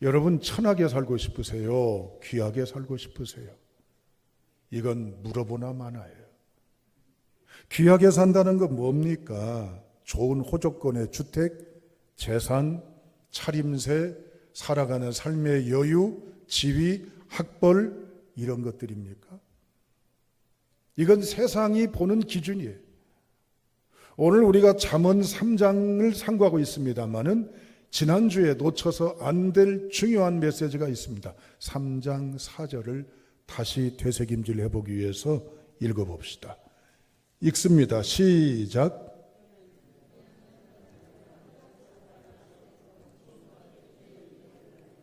여러분 천하게 살고 싶으세요? 귀하게 살고 싶으세요? 이건 물어보나 마나요. 귀하게 산다는 건 뭡니까? 좋은 호조권의 주택, 재산, 차림새, 살아가는 삶의 여유, 지위, 학벌 이런 것들입니까? 이건 세상이 보는 기준이에요. 오늘 우리가 잠언 3장을 상고하고 있습니다마는 지난주에 놓쳐서 안 될 중요한 메시지가 있습니다. 3장 4절을 다시 되새김질 해보기 위해서 읽어봅시다. 읽습니다. 시작.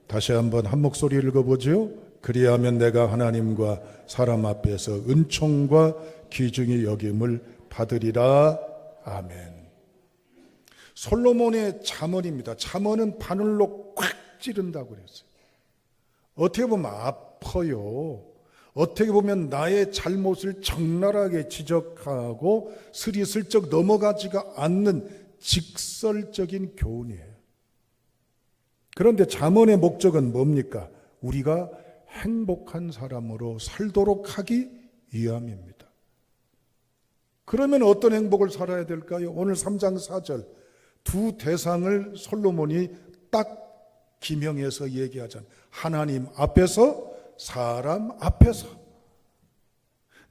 다시 한번 한 목소리 읽어보죠. 그리하면 내가 하나님과 사람 앞에서 은총과 귀중히 여김을 받으리라. 아멘. 솔로몬의 잠언입니다. 잠언은 바늘로 꽉 찌른다고 그랬어요. 어떻게 보면 아파요. 어떻게 보면 나의 잘못을 적나라하게 지적하고 스리슬쩍 넘어가지가 않는 직설적인 교훈이에요. 그런데 잠언의 목적은 뭡니까? 우리가 행복한 사람으로 살도록 하기 위함입니다. 그러면 어떤 행복을 살아야 될까요? 오늘 3장 4절 두 대상을 솔로몬이 딱 기명해서 얘기하잖아요. 하나님 앞에서, 사람 앞에서.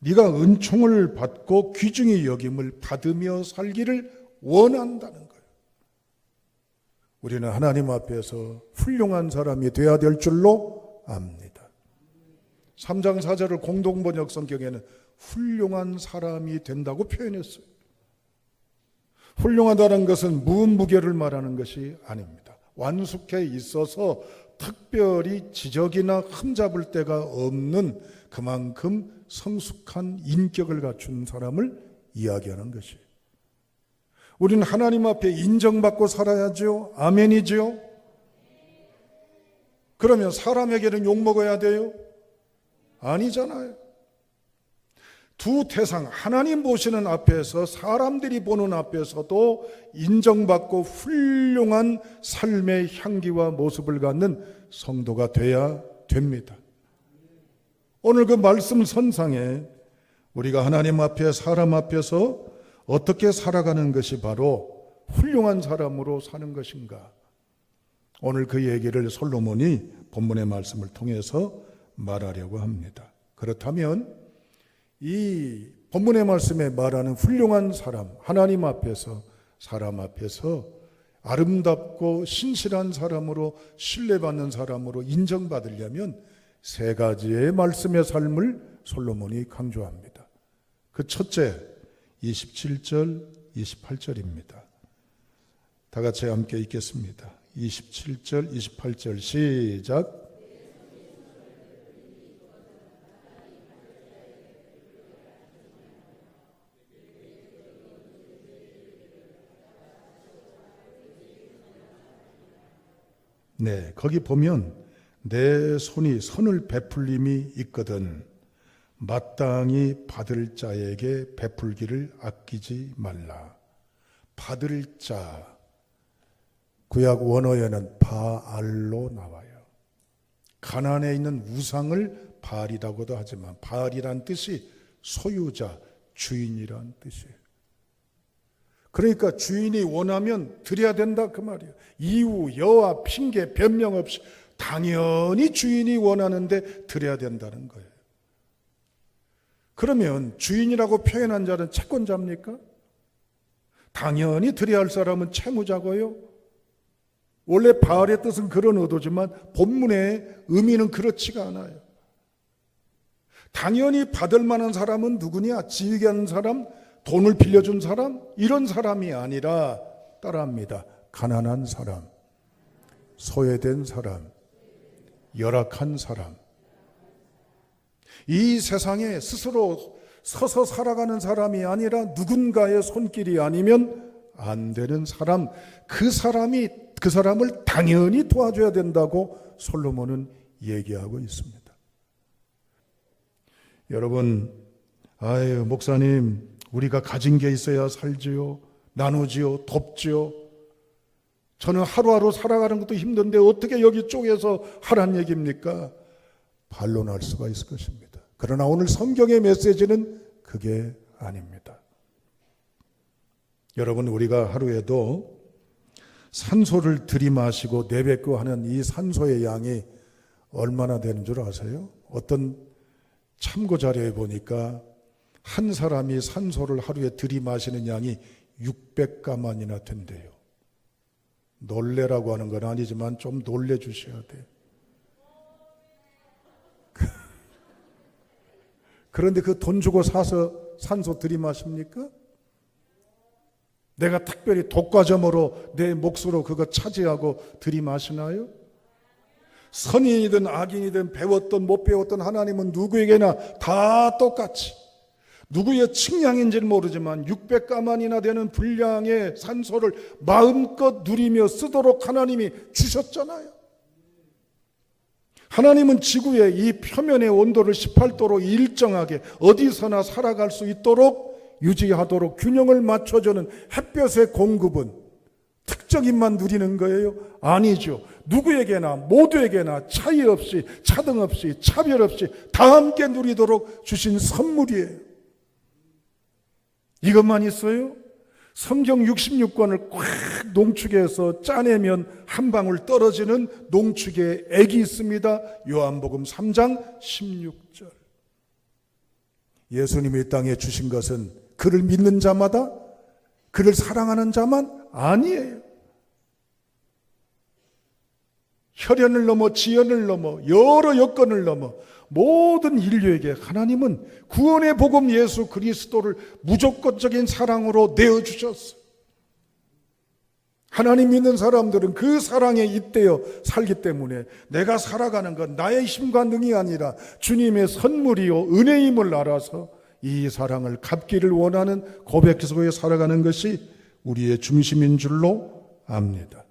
네가 은총을 받고 귀중히 여김을 받으며 살기를 원한다는 거예요. 우리는 하나님 앞에서 훌륭한 사람이 되어야 될 줄로 압니다. 3장 4절을 공동번역 성경에는 훌륭한 사람이 된다고 표현했어요. 훌륭하다는 것은 무은무결을 말하는 것이 아닙니다. 완숙해 있어서 특별히 지적이나 흠잡을 데가 없는 그만큼 성숙한 인격을 갖춘 사람을 이야기하는 것이에요. 우리는 하나님 앞에 인정받고 살아야죠. 아멘이죠. 그러면 사람에게는 욕먹어야 돼요? 아니잖아요. 두 대상, 하나님 보시는 앞에서 사람들이 보는 앞에서도 인정받고 훌륭한 삶의 향기와 모습을 갖는 성도가 돼야 됩니다. 오늘 그 말씀 선상에 우리가 하나님 앞에 사람 앞에서 어떻게 살아가는 것이 바로 훌륭한 사람으로 사는 것인가? 오늘 그 얘기를 솔로몬이 본문의 말씀을 통해서 말하려고 합니다. 그렇다면 이 본문의 말씀에 말하는 훌륭한 사람, 하나님 앞에서, 사람 앞에서 아름답고 신실한 사람으로, 신뢰받는 사람으로 인정받으려면 세 가지의 말씀의 삶을 솔로몬이 강조합니다. 그 첫째, 27절, 28절입니다. 다 같이 함께 읽겠습니다. 27절, 28절 시작. 네, 거기 보면 내 손이 선을 베풀림이 있거든 마땅히 받을 자에게 베풀기를 아끼지 말라. 받을 자, 구약 원어에는 바알로 나와요. 가나안에 있는 우상을 바알이라고도 하지만 바알이란 뜻이 소유자, 주인이란 뜻이에요. 그러니까 주인이 원하면 드려야 된다 그 말이에요. 이유, 여와, 핑계, 변명 없이 당연히 주인이 원하는데 드려야 된다는 거예요. 그러면 주인이라고 표현한 자는 채권자입니까? 당연히 드려야 할 사람은 채무자고요. 원래 바알의 뜻은 그런 의도지만 본문의 의미는 그렇지가 않아요. 당연히 받을 만한 사람은 누구냐? 지위가 있는 사람, 돈을 빌려준 사람, 이런 사람이 아니라 따라합니다. 가난한 사람, 소외된 사람, 열악한 사람. 이 세상에 스스로 서서 살아가는 사람이 아니라 누군가의 손길이 아니면 안 되는 사람, 그 사람을 당연히 도와줘야 된다고 솔로몬은 얘기하고 있습니다. 여러분, 아유 목사님, 우리가 가진 게 있어야 살지요, 나누지요, 돕지요. 저는 하루하루 살아가는 것도 힘든데 어떻게 여기 쪽에서 하란 얘기입니까? 반론할 수가 있을 것입니다. 그러나 오늘 성경의 메시지는 그게 아닙니다. 여러분, 우리가 하루에도 산소를 들이마시고 내뱉고 하는 이 산소의 양이 얼마나 되는 줄 아세요? 어떤 참고 자료에 보니까 한 사람이 산소를 하루에 들이마시는 양이 600가만이나 된대요. 놀래라고 하는 건 아니지만 좀 놀래주셔야 돼요. 그런데 그 돈 주고 사서 산소 들이마십니까? 내가 특별히 독과점으로 내 몫으로 그거 차지하고 들이마시나요? 선인이든 악인이든 배웠든 못 배웠든 하나님은 누구에게나 다 똑같이 누구의 측량인지는 모르지만 600가만이나 되는 분량의 산소를 마음껏 누리며 쓰도록 하나님이 주셨잖아요. 하나님은 지구의 이 표면의 온도를 18도로 일정하게 어디서나 살아갈 수 있도록 유지하도록 균형을 맞춰주는 햇볕의 공급은 특정인만 누리는 거예요? 아니죠. 누구에게나 모두에게나 차이 없이 차등 없이 차별 없이 다 함께 누리도록 주신 선물이에요. 이것만 있어요? 성경 66권을 꽉 농축해서 짜내면 한 방울 떨어지는 농축의 액이 있습니다. 요한복음 3장 16절. 예수님이 이 땅에 주신 것은 그를 믿는 자마다, 그를 사랑하는 자만 아니에요. 혈연을 넘어 지연을 넘어 여러 여건을 넘어 모든 인류에게 하나님은 구원의 복음 예수 그리스도를 무조건적인 사랑으로 내어주셨어요. 하나님 믿는 사람들은 그 사랑에 잇대어 살기 때문에 내가 살아가는 건 나의 힘과 능이 아니라 주님의 선물이요 은혜임을 알아서 이 사랑을 갚기를 원하는 고백 속에 살아가는 것이 우리의 중심인 줄로 압니다.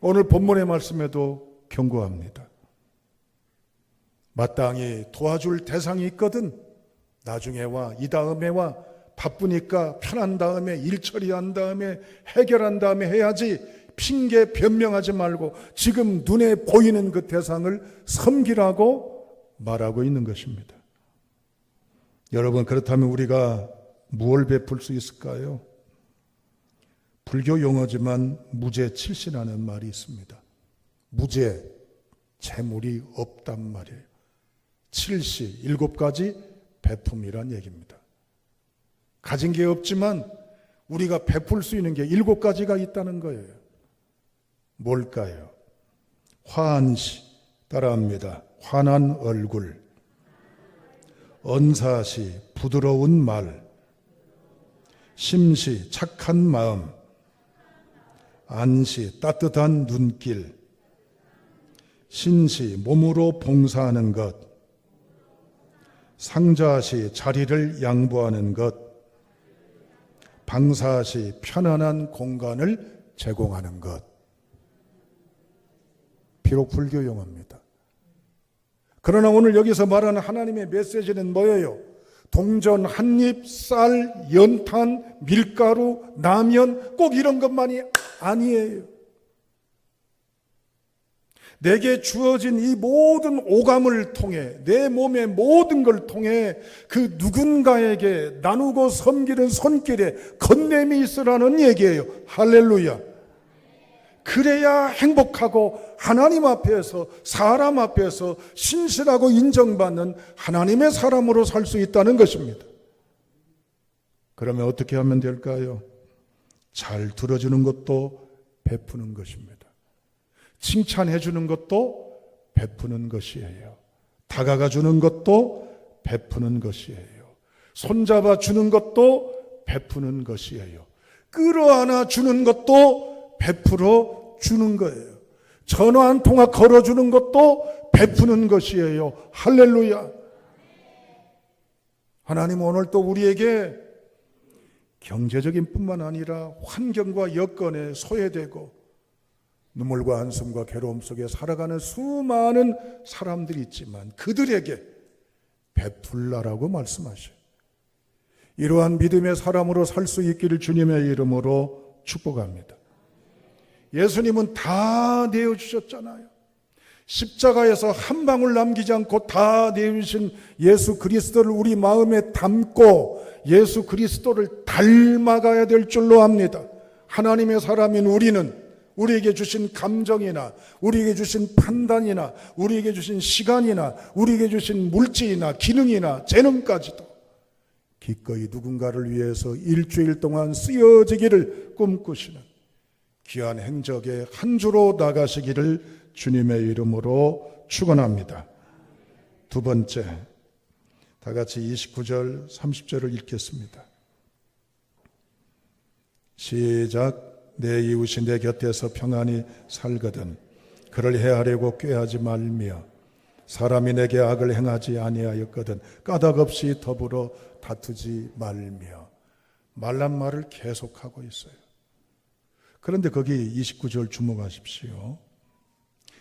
오늘 본문의 말씀에도 경고합니다. 마땅히 도와줄 대상이 있거든 나중에 와, 이 다음에 와, 바쁘니까 편한 다음에 일 처리한 다음에 해결한 다음에 해야지 핑계 변명하지 말고 지금 눈에 보이는 그 대상을 섬기라고 말하고 있는 것입니다. 여러분, 그렇다면 우리가 무엇을 베풀 수 있을까요? 불교 용어지만 무죄칠시라는 말이 있습니다. 무죄, 재물이 없단 말이에요. 칠시, 7가지 베품이란 얘기입니다. 가진 게 없지만 우리가 베풀 수 있는 게 7가지가 있다는 거예요. 뭘까요? 화한시, 따라합니다. 환한 얼굴, 언사시, 부드러운 말, 심시, 착한 마음, 안시, 따뜻한 눈길, 신시, 몸으로 봉사하는 것, 상자시, 자리를 양보하는 것, 방사시, 편안한 공간을 제공하는 것. 비록 불교 용어입니다. 그러나 오늘 여기서 말하는 하나님의 메시지는 뭐예요? 동전 한 입, 쌀, 연탄, 밀가루, 라면 꼭 이런 것만이 아니에요. 내게 주어진 이 모든 오감을 통해 내 몸의 모든 걸 통해 그 누군가에게 나누고 섬기는 손길에 건냄이 있으라는 얘기예요. 할렐루야. 그래야 행복하고 하나님 앞에서 사람 앞에서 신실하고 인정받는 하나님의 사람으로 살 수 있다는 것입니다. 그러면 어떻게 하면 될까요? 잘 들어주는 것도 베푸는 것입니다. 칭찬해 주는 것도 베푸는 것이에요. 다가가 주는 것도 베푸는 것이에요. 손잡아 주는 것도 베푸는 것이에요. 끌어안아 주는 것도 베풀어 주는 거예요. 전화 한 통화 걸어주는 것도 베푸는 것이에요. 할렐루야. 하나님 오늘 또 우리에게 경제적인 뿐만 아니라 환경과 여건에 소외되고 눈물과 한숨과 괴로움 속에 살아가는 수많은 사람들이 있지만 그들에게 베풀라라고 말씀하셔요. 이러한 믿음의 사람으로 살 수 있기를 주님의 이름으로 축복합니다. 예수님은 다 내어주셨잖아요. 십자가에서 한 방울 남기지 않고 다 내어주신 예수 그리스도를 우리 마음에 담고 예수 그리스도를 닮아가야 될 줄로 압니다. 하나님의 사람인 우리는 우리에게 주신 감정이나 우리에게 주신 판단이나 우리에게 주신 시간이나 우리에게 주신 물질이나 기능이나 재능까지도 기꺼이 누군가를 위해서 일주일 동안 쓰여지기를 꿈꾸시는 귀한 행적의 한 주로 나가시기를 주님의 이름으로 축원합니다. 두 번째, 다 같이 29절 30절을 읽겠습니다. 시작. 내 이웃이 내 곁에서 평안히 살거든 그를 해하려고 꾀하지 말며 사람이 내게 악을 행하지 아니하였거든 까닭없이 더불어 다투지 말며. 말란 말을 계속하고 있어요. 그런데 거기 29절 주목하십시오.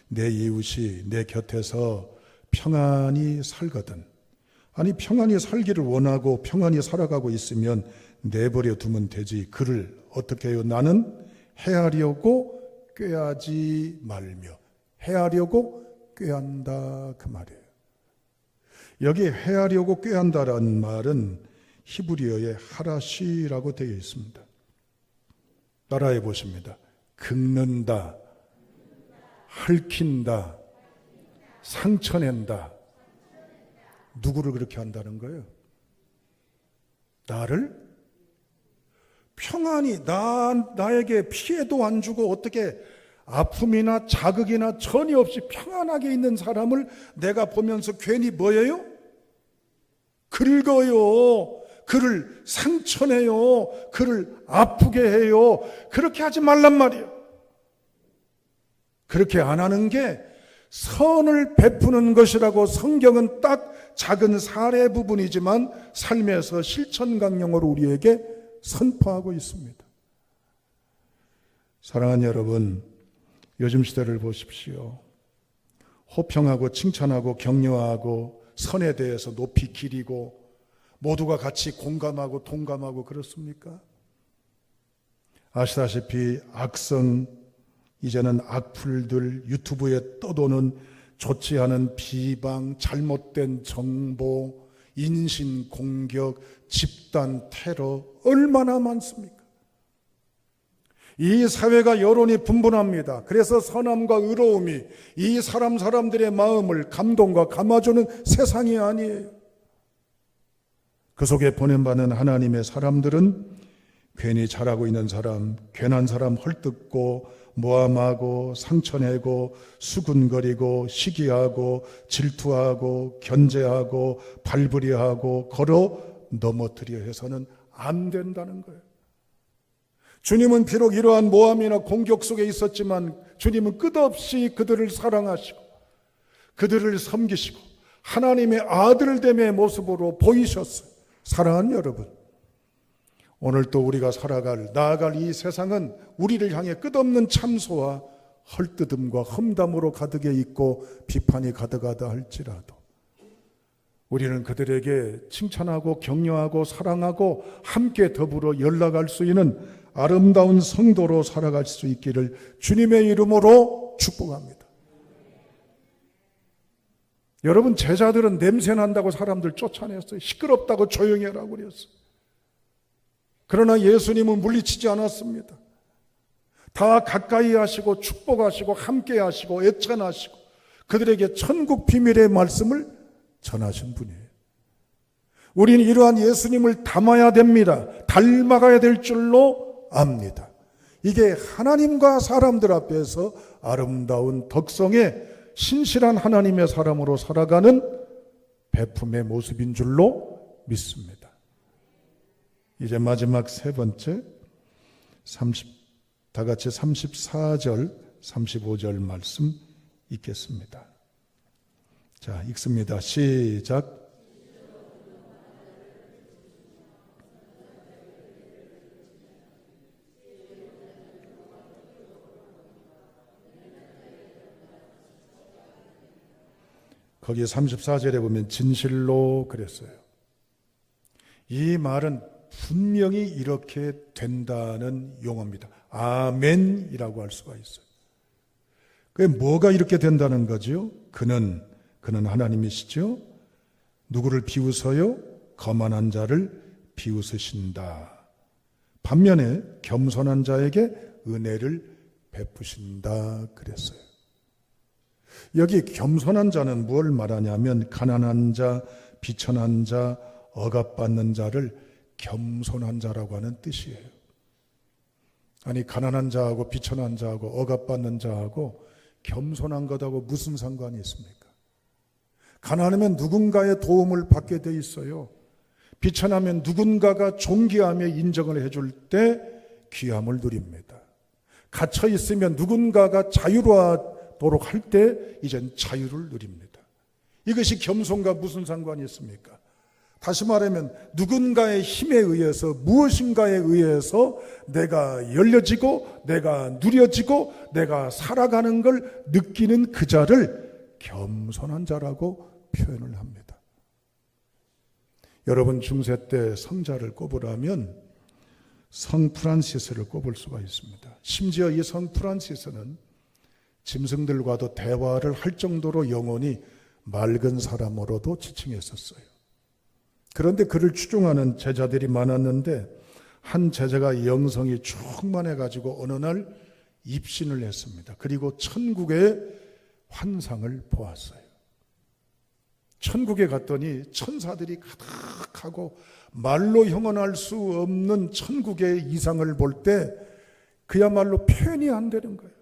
내 이웃이 내 곁에서 평안히 살거든. 아니, 평안히 살기를 원하고 평안히 살아가고 있으면 내버려 두면 되지. 그를 어떻게 해요? 나는 해하려고 꾀하지 말며. 해하려고 꾀한다, 그 말이에요. 여기 해하려고 꾀한다라는 말은 히브리어의 하라시라고 되어 있습니다. 따라해 보십니다. 긁는다, 핥힌다, 상처낸다. 누구를 그렇게 한다는 거예요? 나를? 평안히 나에게 피해도 안 주고 어떻게 아픔이나 자극이나 전혀 없이 평안하게 있는 사람을 내가 보면서 괜히 뭐예요? 긁어요. 그를 상처내요. 그를 아프게 해요. 그렇게 하지 말란 말이에요. 그렇게 안 하는 게 선을 베푸는 것이라고 성경은 딱 작은 사례 부분이지만 삶에서 실천 강령으로 우리에게 선포하고 있습니다. 사랑하는 여러분, 요즘 시대를 보십시오. 호평하고 칭찬하고 격려하고 선에 대해서 높이 기리고 모두가 같이 공감하고 동감하고 그렇습니까? 아시다시피 악성, 이제는 악플들, 유튜브에 떠도는 좋지 않은 비방, 잘못된 정보, 인신 공격, 집단 테러 얼마나 많습니까? 이 사회가 여론이 분분합니다. 그래서 선함과 의로움이 이 사람들의 마음을 감동과 감아주는 세상이 아니에요. 그 속에 보냄받는 하나님의 사람들은 괜히 잘하고 있는 사람, 괜한 사람 헐뜯고 모함하고 상처내고 수군거리고 시기하고 질투하고 견제하고 발부리하고 걸어 넘어뜨려 해서는 안 된다는 거예요. 주님은 비록 이러한 모함이나 공격 속에 있었지만 주님은 끝없이 그들을 사랑하시고 그들을 섬기시고 하나님의 아들됨의 모습으로 보이셨어요. 사랑하는 여러분, 오늘 또 우리가 나아갈 이 세상은 우리를 향해 끝없는 참소와 헐뜯음과 험담으로 가득해 있고 비판이 가득하다 할지라도 우리는 그들에게 칭찬하고 격려하고 사랑하고 함께 더불어 연락할 수 있는 아름다운 성도로 살아갈 수 있기를 주님의 이름으로 축복합니다. 여러분, 제자들은 냄새 난다고 사람들 쫓아냈어요. 시끄럽다고 조용히 하라고 그랬어요. 그러나 예수님은 물리치지 않았습니다. 다 가까이 하시고 축복하시고 함께 하시고 애찬하시고 그들에게 천국 비밀의 말씀을 전하신 분이에요. 우리는 이러한 예수님을 닮아야 됩니다. 닮아가야 될 줄로 압니다. 이게 하나님과 사람들 앞에서 아름다운 덕성의 신실한 하나님의 사람으로 살아가는 베품의 모습인 줄로 믿습니다. 이제 마지막 세 번째, 다 같이 34절, 35절 말씀 읽겠습니다. 자, 읽습니다. 시작. 거기 34절에 보면 진실로 그랬어요. 이 말은 분명히 이렇게 된다는 용어입니다. 아멘이라고 할 수가 있어요. 그게 뭐가 이렇게 된다는 거죠? 그는 하나님이시죠? 누구를 비웃어요? 거만한 자를 비웃으신다. 반면에 겸손한 자에게 은혜를 베푸신다 그랬어요. 여기 겸손한 자는 뭘 말하냐면 가난한 자, 비천한 자, 억압받는 자를 겸손한 자라고 하는 뜻이에요. 아니 가난한 자하고 비천한 자하고 억압받는 자하고 겸손한 것하고 무슨 상관이 있습니까? 가난하면 누군가의 도움을 받게 돼 있어요. 비천하면 누군가가 존귀하며 인정을 해줄 때 귀함을 누립니다. 갇혀 있으면 누군가가 자유로워하도록 할 때 이젠 자유를 누립니다. 이것이 겸손과 무슨 상관이 있습니까? 다시 말하면 누군가의 힘에 의해서 무엇인가에 의해서 내가 열려지고 내가 누려지고 내가 살아가는 걸 느끼는 그 자를 겸손한 자라고 표현을 합니다. 여러분 중세 때 성자를 꼽으라면 성 프란시스를 꼽을 수가 있습니다. 심지어 이 성 프란시스는 짐승들과도 대화를 할 정도로 영혼이 맑은 사람으로도 지칭했었어요. 그런데 그를 추종하는 제자들이 많았는데 한 제자가 영성이 충만해가지고 어느 날 입신을 했습니다. 그리고 천국의 환상을 보았어요. 천국에 갔더니 천사들이 가득하고 말로 형언할 수 없는 천국의 이상을 볼 때 그야말로 표현이 안 되는 거예요.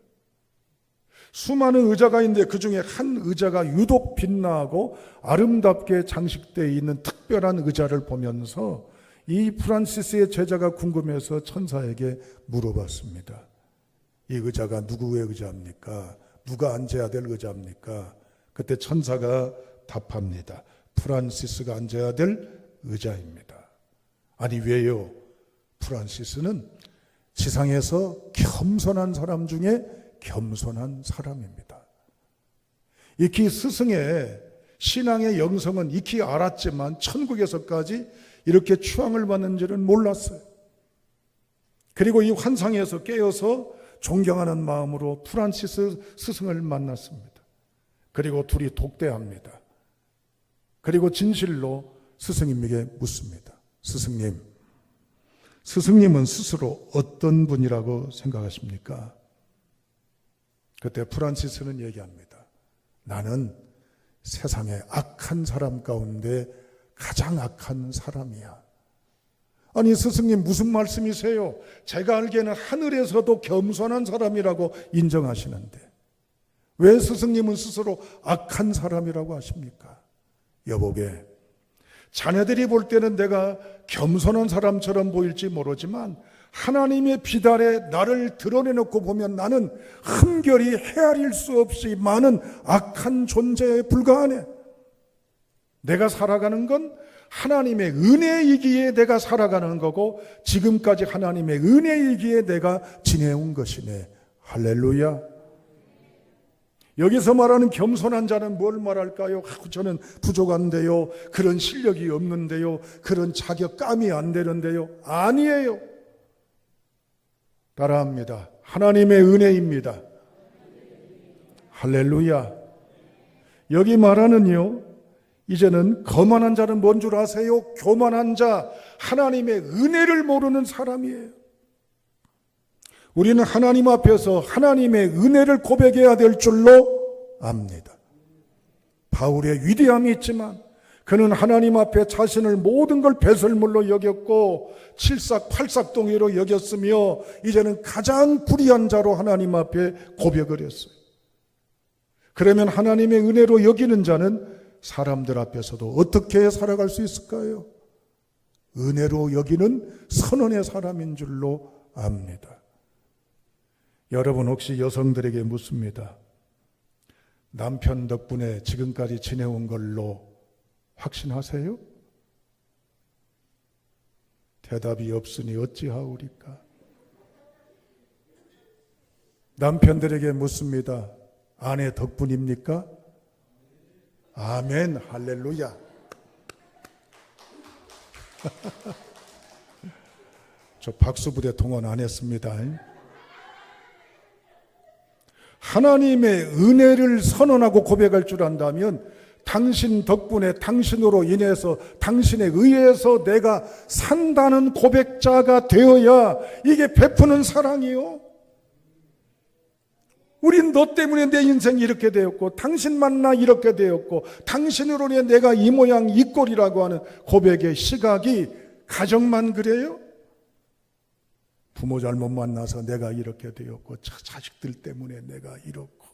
수많은 의자가 있는데 그 중에 한 의자가 유독 빛나고 아름답게 장식되어 있는 특별한 의자를 보면서 이 프란시스의 제자가 궁금해서 천사에게 물어봤습니다. 이 의자가 누구의 의자입니까? 누가 앉아야 될 의자입니까? 그때 천사가 답합니다. 프란시스가 앉아야 될 의자입니다. 아니 왜요? 프란시스는 지상에서 겸손한 사람 중에 겸손한 사람입니다. 익히 스승의 신앙의 영성은 익히 알았지만 천국에서까지 이렇게 추앙을 받는지는 몰랐어요. 그리고 이 환상에서 깨어서 존경하는 마음으로 프란시스 스승을 만났습니다. 그리고 둘이 독대합니다. 그리고 진실로 스승님에게 묻습니다. 스승님은 스스로 어떤 분이라고 생각하십니까? 그때 프란시스는 얘기합니다. 나는 세상에 악한 사람 가운데 가장 악한 사람이야. 아니 스승님 무슨 말씀이세요? 제가 알기에는 하늘에서도 겸손한 사람이라고 인정하시는데 왜 스승님은 스스로 악한 사람이라고 하십니까? 여보게, 자네들이 볼 때는 내가 겸손한 사람처럼 보일지 모르지만 하나님의 빛 아래 나를 드러내놓고 보면 나는 흠결이 헤아릴 수 없이 많은 악한 존재에 불과하네. 내가 살아가는 건 하나님의 은혜이기에 내가 살아가는 거고 지금까지 하나님의 은혜이기에 내가 지내온 것이네. 할렐루야. 여기서 말하는 겸손한 자는 뭘 말할까요? 저는 부족한데요. 그런 실력이 없는데요. 그런 자격감이 안 되는데요. 아니에요. 따라합니다. 하나님의 은혜입니다. 할렐루야. 여기 말하는요. 이제는 거만한 자는 뭔 줄 아세요? 교만한 자, 하나님의 은혜를 모르는 사람이에요. 우리는 하나님 앞에서 하나님의 은혜를 고백해야 될 줄로 압니다. 바울의 위대함이 있지만 그는 하나님 앞에 자신을 모든 걸 배설물로 여겼고 칠삭팔삭동이로 여겼으며 이제는 가장 불의한 자로 하나님 앞에 고백을 했어요. 그러면 하나님의 은혜로 여기는 자는 사람들 앞에서도 어떻게 살아갈 수 있을까요? 은혜로 여기는 선언의 사람인 줄로 압니다. 여러분 혹시 여성들에게 묻습니다. 남편 덕분에 지금까지 지내온 걸로 확신하세요? 대답이 없으니 어찌하오리까? 남편들에게 묻습니다. 아내 덕분입니까? 아멘, 할렐루야. 저 박수부대 동원 안 했습니다. 하나님의 은혜를 선언하고 고백할 줄 안다면 당신 덕분에 당신으로 인해서 당신에 의해서 내가 산다는 고백자가 되어야 이게 베푸는 사랑이요. 우린 너 때문에 내 인생이 이렇게 되었고 당신 만나 이렇게 되었고 당신으로 인해 내가 이 모양 이 꼴이라고 하는 고백의 시각이 가정만 그래요? 부모 잘못 만나서 내가 이렇게 되었고 자식들 때문에 내가 이렇고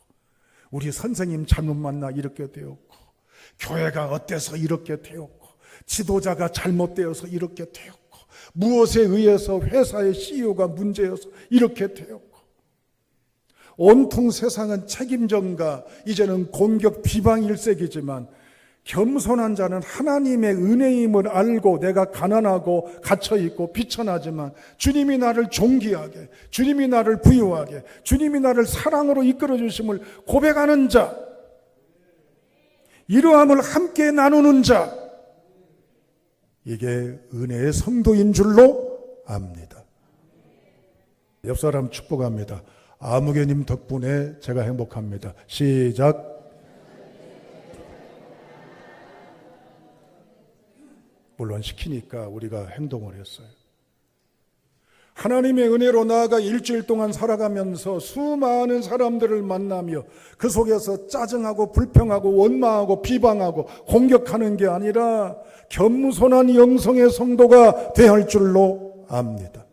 우리 선생님 잘못 만나 이렇게 되었고 교회가 어때서 이렇게 되었고 지도자가 잘못되어서 이렇게 되었고 무엇에 의해서 회사의 CEO가 문제여서 이렇게 되었고 온통 세상은 책임전가 이제는 공격 비방 일색이지만 겸손한 자는 하나님의 은혜임을 알고 내가 가난하고 갇혀있고 비천하지만 주님이 나를 존귀하게 주님이 나를 부유하게 주님이 나를 사랑으로 이끌어 주심을 고백하는 자 이러함을 함께 나누는 자 이게 은혜의 성도인 줄로 압니다. 옆 사람 축복합니다. 아무개님 덕분에 제가 행복합니다. 시작. 물론 시키니까 우리가 행동을 했어요. 하나님의 은혜로 나아가 일주일 동안 살아가면서 수많은 사람들을 만나며 그 속에서 짜증하고 불평하고 원망하고 비방하고 공격하는 게 아니라 겸손한 영성의 성도가 되어야 할 줄로 압니다.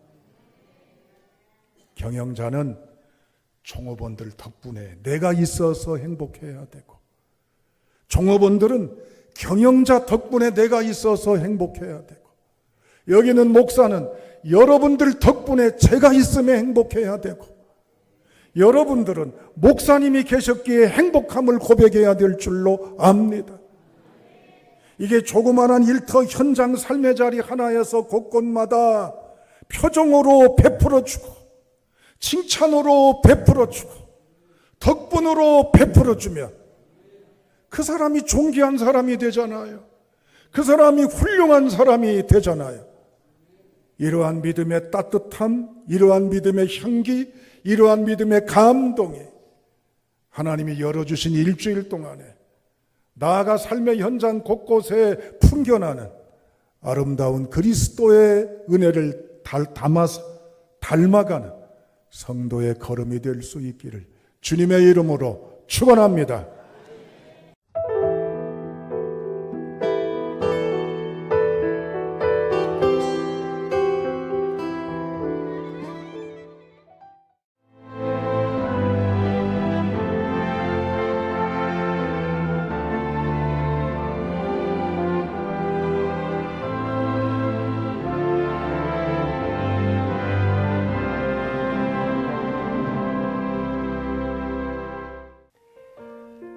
경영자는 종업원들 덕분에 내가 있어서 행복해야 되고 종업원들은 경영자 덕분에 내가 있어서 행복해야 되고 여기는 목사는 여러분들 덕분에 제가 있음에 행복해야 되고 여러분들은 목사님이 계셨기에 행복함을 고백해야 될 줄로 압니다. 이게 조그마한 일터 현장 삶의 자리 하나에서 곳곳마다 표정으로 베풀어주고 칭찬으로 베풀어주고 덕분으로 베풀어주면 그 사람이 존귀한 사람이 되잖아요. 그 사람이 훌륭한 사람이 되잖아요. 이러한 믿음의 따뜻함, 이러한 믿음의 향기, 이러한 믿음의 감동이 하나님이 열어주신 일주일 동안에 나아가 삶의 현장 곳곳에 풍겨나는 아름다운 그리스도의 은혜를 담아서 닮아가는 성도의 걸음이 될 수 있기를 주님의 이름으로 축원합니다.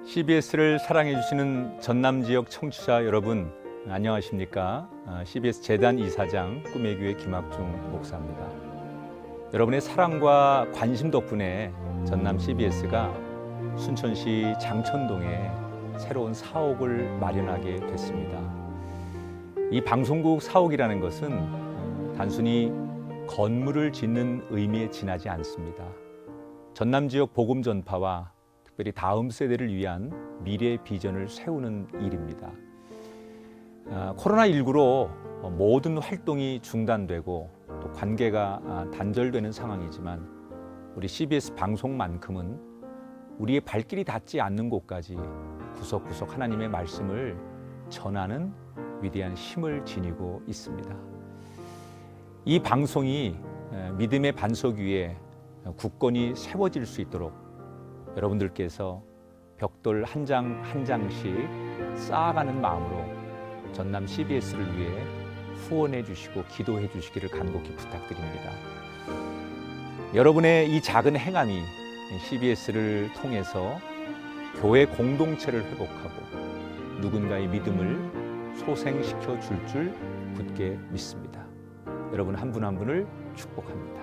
CBS를 사랑해 주시는 전남 지역 청취자 여러분 안녕하십니까? CBS 재단 이사장 꿈의 교회 김학중 목사입니다. 여러분의 사랑과 관심 덕분에 전남 CBS가 순천시 장천동에 새로운 사옥을 마련하게 됐습니다. 이 방송국 사옥이라는 것은 단순히 건물을 짓는 의미에 지나지 않습니다. 전남 지역 복음 전파와 특별히 다음 세대를 위한 미래 비전을 세우는 일입니다. 코로나19로 모든 활동이 중단되고 또 관계가 단절되는 상황이지만 우리 CBS 방송만큼은 우리의 발길이 닿지 않는 곳까지 구석구석 하나님의 말씀을 전하는 위대한 힘을 지니고 있습니다. 이 방송이 믿음의 반석 위에 굳건히 세워질 수 있도록 여러분들께서 벽돌 한 장 한 장씩 쌓아가는 마음으로 전남 CBS를 위해 후원해 주시고 기도해 주시기를 간곡히 부탁드립니다. 여러분의 이 작은 행함이 CBS를 통해서 교회 공동체를 회복하고 누군가의 믿음을 소생시켜 줄 굳게 믿습니다. 여러분 한 분 한 분을 축복합니다.